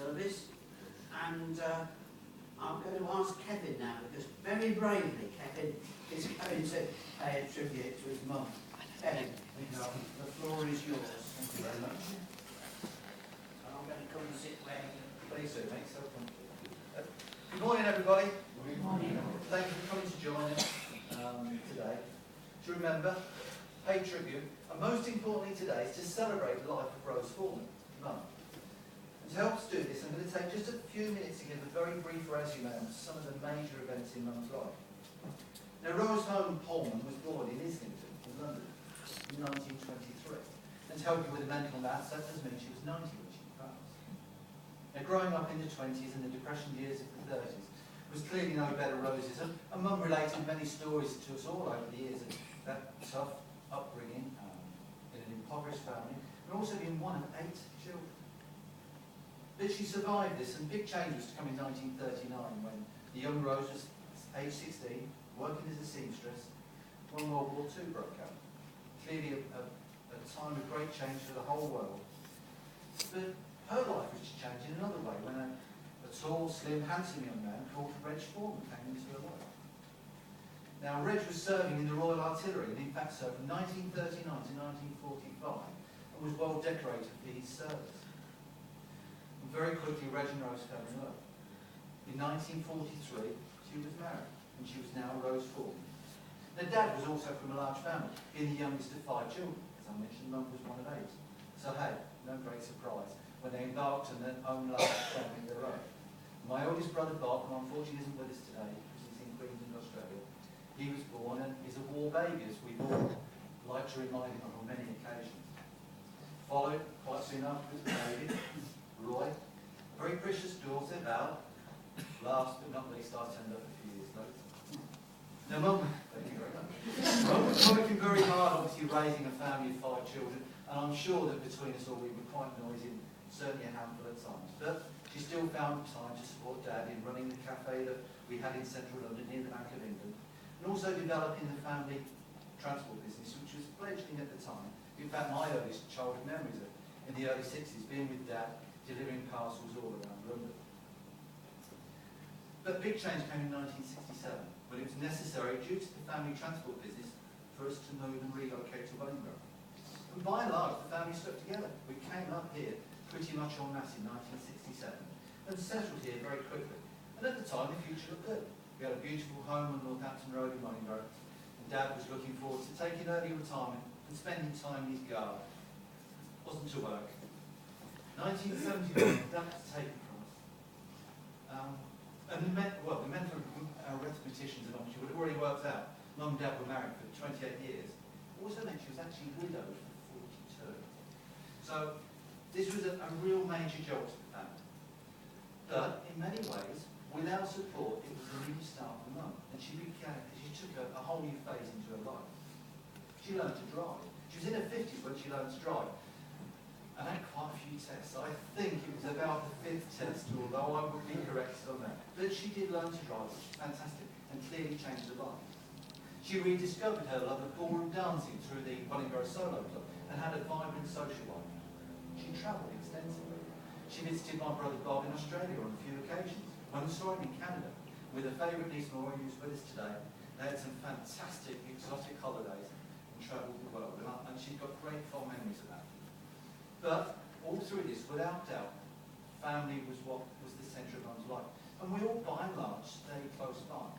service, and I'm going to ask Kevin now, because very bravely Kevin is going to pay a tribute to his mum. Kevin, the floor is yours. Thank you very much. And I'm going to come and sit where you Please do, mate. So comfortable. Good morning, everybody. Good morning. Thank you for coming to join us today. To remember, pay tribute, and most importantly today is to celebrate the life of Rose Foreman, Mum. And to help us do this, I'm going to take just a few minutes to give a very brief resume on some of the major events in Mum's life. Now, Rose Foreman was born in Islington, in London, in 1923. And to help you with the mental maths, that does mean she was 90 when she passed. Now, growing up in the 20s and the Depression years of the 30s was clearly no bed of roses, and Mum related many stories to us all over the years of that tough upbringing in an impoverished family, and also being one of 8 children. But she survived this, and big change was to come in 1939 when the young Rose was age 16, working as a seamstress, when World War II broke out. Clearly a time of great change for the whole world. But her life was to change in another way when a tall, slim, handsome young man called Reg Foreman came into her life. Now, Reg was serving in the Royal Artillery, and in fact served from 1939 to 1945, and was well decorated for his service. And very quickly, Reg and Rose fell in love. In 1943, she was married, and she was now Rose Foreman. Their dad was also from a large family, being the youngest of 5 children. As I mentioned, Mum was one of 8. So hey, no great surprise when they embarked on their own large family of their own. My oldest brother Bob, who unfortunately isn't with us today because he's in Queensland, Australia, he was born and is a war baby, as we all like to remind him of on many occasions. Followed quite soon afterwards, David, Roy, a very precious daughter, Val. Last but not least, I turned up a few years later. Now, Mum, thank you very much. Mum was working very hard, obviously raising a family of 5 children, and I'm sure that between us all we were quite noisy, certainly a handful at times. But she still found time to support Dad in running the cafe that we had in central London near the Bank of England, and also developing the family transport business, which was fledgling at the time. In fact, my earliest childhood memories are in the early 60s, being with Dad, delivering parcels all around London. But big change came in 1967, when it was necessary, due to the family transport business, for us to move and relocate to Wellingborough. And by and large, the family stuck together. We came up here pretty much en masse in 1967 and settled here very quickly. And at the time, the future looked good. We had a beautiful home on Northampton Road in Wellingborough, and Dad was looking forward to taking early retirement and spending time in his garden. Wasn't to work. 1971, Dad was taken from us. And the mental arithmeticians of she would have already worked out. Mum and Dad were married for 28 years. Also meant she was actually widowed for 42. So this was a real major job to the family. But in many ways, with our support, it was a new start for Mum. And she took a whole new phase into her life. She learned to drive. She was in her 50s when she learned to drive. And had quite a few tests. I think it was about the 5th test, although I would be corrected on that. But she did learn to drive, which was fantastic, and clearly changed her life. She rediscovered her love of ballroom dancing through the Wellingborough Solo Club and had a vibrant social life. She travelled extensively. She visited my brother Bob in Australia on a few occasions. When we saw him in Canada, with her favourite niece Laura, who's with us today, they had some fantastic exotic holidays and travelled the world. And she's got great fond memories of that. But all through this, without doubt, family was what was the centre of Mum's life. And we all, by and large, stayed close by.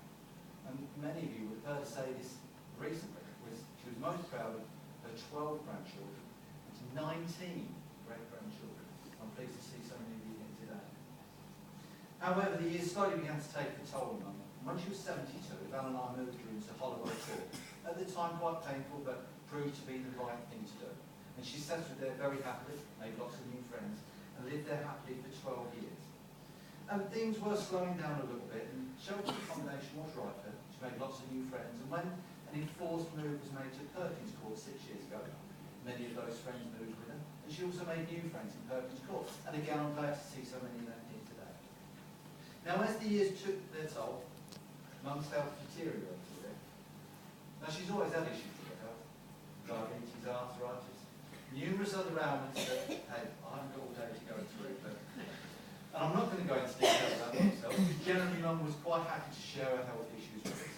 And many of you would have heard her say this recently, she was most proud of her 12 grandchildren and 19 great-grandchildren. I'm pleased to see so many of you here today. However, the years slowly began to take a toll on Mum. And when she was 72, Val and I moved her into Holloway Court. At the time, quite painful, but proved to be the right thing to do. And she settled there very happily, made lots of new friends, and lived there happily for 12 years. And things were slowing down a little bit, and shelter accommodation was right for her. She made lots of new friends, and when an enforced move was made to Perkins Court 6 years ago, many of those friends moved with her, and she also made new friends in Perkins Court. And again, I'm glad to see so many of them here today. Now, as the years took their toll, Mum's health deteriorated a bit. Now, she's always had issues with her health: diabetes, arthritis, numerous other ailments that, hey, I haven't got all day to go through, but and I'm go into detail about myself, because generally Mum was quite happy to share her health issues with us.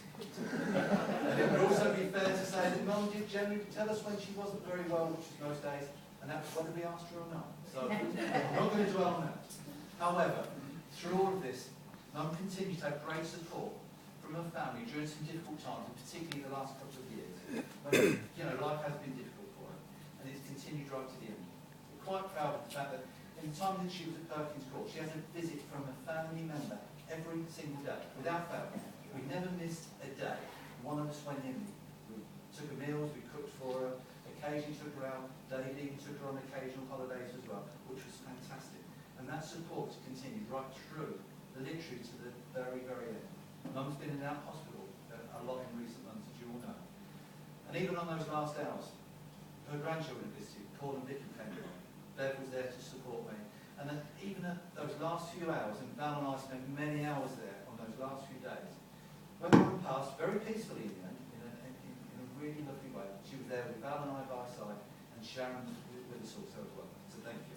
And it would also be fair to say that Mum did generally tell us when she wasn't very well, which was most days, and that was whether we asked her or not. So I'm not going to dwell on that. However, through all of this, Mum continued to have great support from her family during some difficult times, and particularly the last couple of years, when life has been difficult for her, and it's continued right to the end. We're quite proud of the fact that in the time that she was at Perkins Court, she had a visit from a family member every single day, without fail. We never missed a day. One of us went in, we took her meals, we cooked for her, occasionally took her out daily, took her on occasional holidays as well, which was fantastic. And that support continued right through, literally to the very, very end. Mum's been in and out of hospital a lot in recent months, as you all know. And even on those last hours, her grandchildren visited, Paul and Vicky came along. Bev was there to support me. And then even at those last few hours, and Val and I spent many hours there on those last few days, when Mum passed, very peacefully in the end, in a really lovely way, she was there with Val and I by her side, and Sharon was with us also as well. So thank you.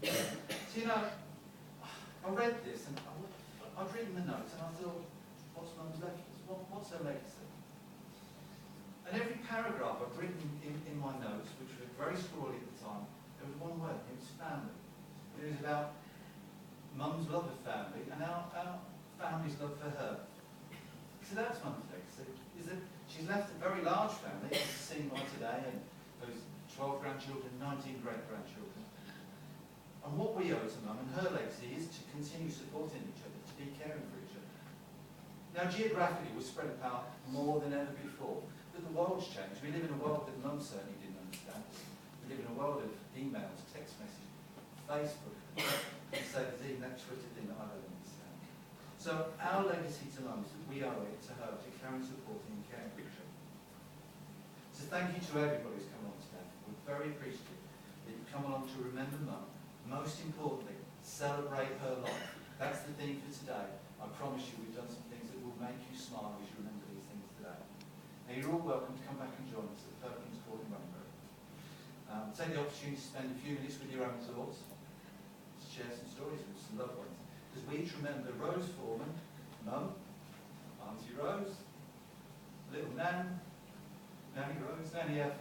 So I read this, and I'd written the notes, and I thought, what's Mum's legacy? What's her legacy? And every paragraph I've written in my notes, which were very scrawly at the time, there was one word, it was family. It was about Mum's love of family and our family's love for her. So that's Mum's legacy, is that she's left a very large family, as seen by today, and those 12 grandchildren, 19 great-grandchildren. And what we owe to Mum and her legacy is to continue supporting each other, to be caring for each other. Now, geographically, we're spread apart more than ever before. But the world's changed. We live in a world that Mum certainly didn't understand. We live in a world of emails, text messages, Facebook, and say there's even that Twitter thing that I don't understand. So our legacy to Mum is that we owe it to her to carry on supporting and caring for each other. So thank you to everybody who's come along today. We're very appreciative that you've come along to remember Mum. Most importantly, celebrate her life. That's the theme for today. I promise you we've done some things that will make you smile as you remember these things today. Now you're all welcome to come back and join us at Perkins Court in Runbury. Take the opportunity to spend a few minutes with your own thoughts, to share some stories with some loved ones. Because we each remember Rose Foreman, Mum, Auntie Rose, little Nan, Nanny Rose, Nanny F,